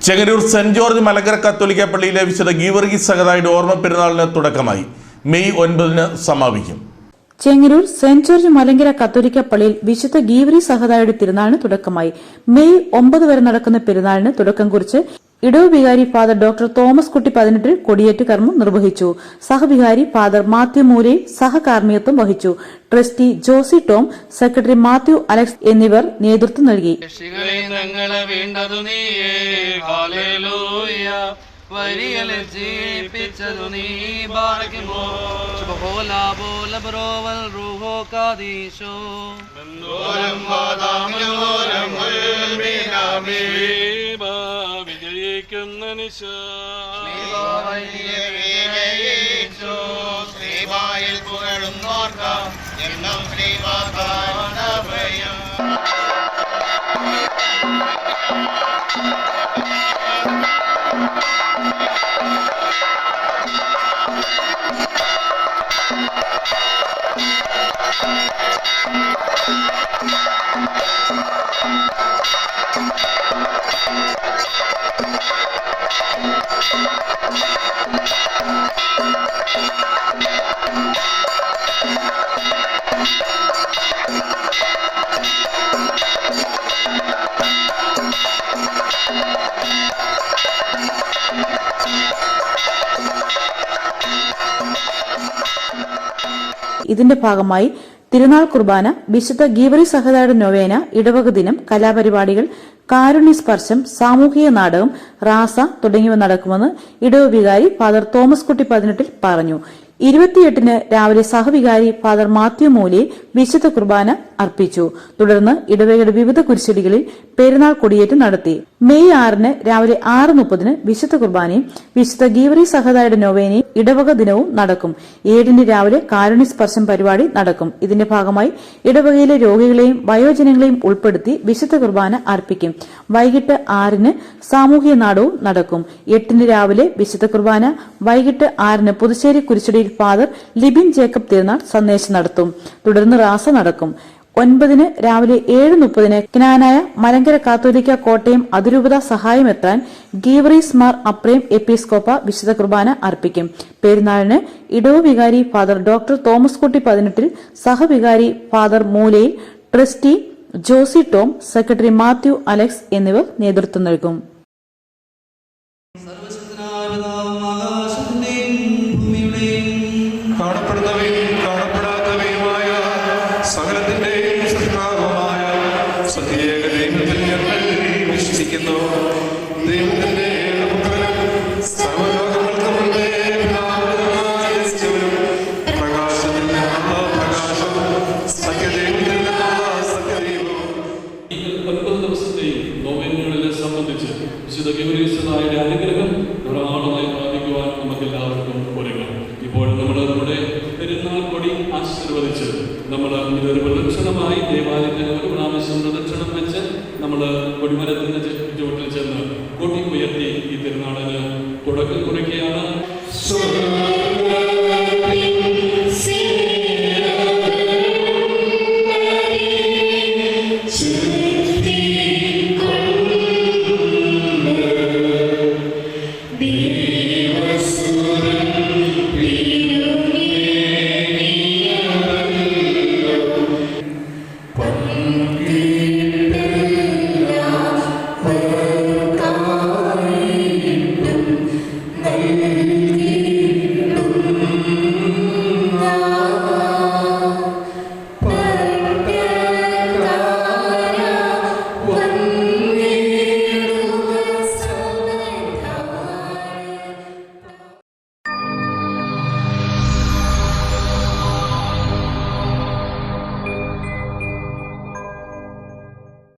Chengannur saint George Malankara കത്തോലിക്ക പള്ളിയിലെ വിശുദ്ധ ഗീവർഗീസ് സഹദായുടെ ഓർമ്മ പെരുന്നാളിന് തുടക്കമായി. മെയ് 9 സമാപിക്കും. ചെങ്ങന്നൂർ സെന്റ് ജോർജ് മലങ്കര കത്തോലിക്ക പള്ളിയിൽ വിശുദ്ധ ഗീവർഗീസ് സഹദായുടെ തിരുനാളിന് തുടക്കമായി. മെയ് 9 വരെ നടക്കുന്ന പെരുന്നാളിന് തുടക്കം കുറിച്ച് ഇടവ് വികാരി ഫാദർ ഡോക്ടർ തോമസ് കുട്ടി 18 കൊടിയേറ്റ് കർമ്മം നിർവഹിച്ചു. സഹവികാരി ഫാദർ മാത്യു മൂലയും സഹകാർമ്മികത്വം വഹിച്ചു. Trustee Josy Tom, secretary Mathew Alex എന്നിവർ നേതൃത്വം നൽകി. വരികളെ ജീവിപ്പിച്ചതു നീ ബാറക്കുമോ ശുഭഹോല ബോല ബ്രോവൽ റൂഹോ കാദീശോ മന്ദോരം വാദാമയോരം മുൽമീനാമി വിജയിക്കുന്ന നിശ വിജയിച്ചോ ശ്രീവായിൽ പുകഴുന്നോർക്കാം എന്നും ശ്രീവാദാനഭയം. ഇതിന്റെ ഭാഗമായി തിരുനാൾ കുർബാന, വിശുദ്ധ ഗീവർഗീസ് സഹദായുടെ നൊവേന, ഇടവക ദിനം, കലാപരിപാടികൾ, കാരുണ്യ സ്പർശം, സാമൂഹിക നാടകം, റാസ തുടങ്ങിയവ നടക്കുമെന്ന് ഇടവ വികാരി ഫാദർ തോമസ് കുട്ടി 18 പറഞ്ഞു. 28 രാവിലെ സഹവികാരി ഫാദർ മാത്യു മൂലയെ വിശുദ്ധ കുർബാന അർപ്പിച്ചു. തുടർന്ന് ഇടവകയുടെ വിവിധ കുരിശടികളിൽ പെരുന്നാൾ കൊടിയേറ്റ് നടത്തി. മെയ് 6 രാവിലെ 6:30 വിശുദ്ധ കുർബാനയും വിശുദ്ധ ഗീവർഗീസ് സഹദായുടെ നൊവേനയും ഇടവക ദിനവും നടക്കും. 7 രാവിലെ കാരുണ്യ സ്പർശം പരിപാടി നടക്കും. ഇതിന്റെ ഭാഗമായി ഇടവകയിലെ രോഗികളെയും വയോജനങ്ങളെയും ഉൾപ്പെടുത്തി വിശുദ്ധ കുർബാന അർപ്പിക്കും. വൈകിട്ട് 6 സാമൂഹിക നാടകവും നടക്കും. 8 രാവിലെ വിശുദ്ധ കുർബാന, വൈകിട്ട് 6 പുതുശ്ശേരി കുരിശടിയിൽ ഫാദർ ലിബിൻ ജേക്കബ് തിരുനാൾ സന്ദേശം നടത്തും. തുടർന്ന് റാസ നടക്കും. 9 രാവിലെ 7:30 ക്നാനായ മലങ്കര കാത്തോലിക്ക കോട്ടയം അതിരൂപത സഹായമെത്താൻ ഗീവർഗീസ് മാർ അപ്രേം എപ്പിസ്കോപ്പ വിശുദ്ധ കുർബാന അർപ്പിക്കും. പെരുന്നാളിന് ഇടവ വികാരി ഫാദർ ഡോക്ടർ തോമസ് കുട്ടി 18, സഹവികാരി ഫാദർ മൂലയിൽ, trustee Josy Tom, secretary Mathew Alex എന്നിവർ നേതൃത്വം നൽകും. സകലത്തിന്റെയും സൃഷ്ടാവുമായ സത്യേക ദൈവത്തിൽ ഞങ്ങൾ വിശ്വസിക്കുന്നു. ദൈവത്തിന്റെ സർവ്വലോകങ്ങൾക്കും മുമ്പേ പ്രകാശത്തിൽ നിന്നുള്ള പ്രകാശവും സത്യദൈവത്തിൽ നിന്നുള്ള സത്യദൈവവും. 9 ദിവസത്തെയും നോവേനകളെ സംബന്ധിച്ച് വിശുദ്ധ ഗീവർഗീസ് സഹദായുടെ അനുഗ്രഹം ധാരാളമായി പ്രാപിക്കുവാൻ നമുക്കെല്ലാവർക്കും ഒരുങ്ങാം. ഇപ്പോൾ നമ്മുടെ പെരുന്നാൾ കൊടി ആശീർവദിച്ച് നമ്മൾ ഇതൊരു പ്രദക്ഷിണമായി ദേവാലയത്തിന് ഒരു പ്രാവശ്യം പ്രദക്ഷിണം വെച്ച് നമ്മൾ കൊടിമരത്തിന്റെ ചുവട്ടിൽ ചെന്ന് കൊടി ഉയർത്തി ഈ തിരുനാളിന് തുടക്കം കുറിക്കുകയാണ്. Panggilan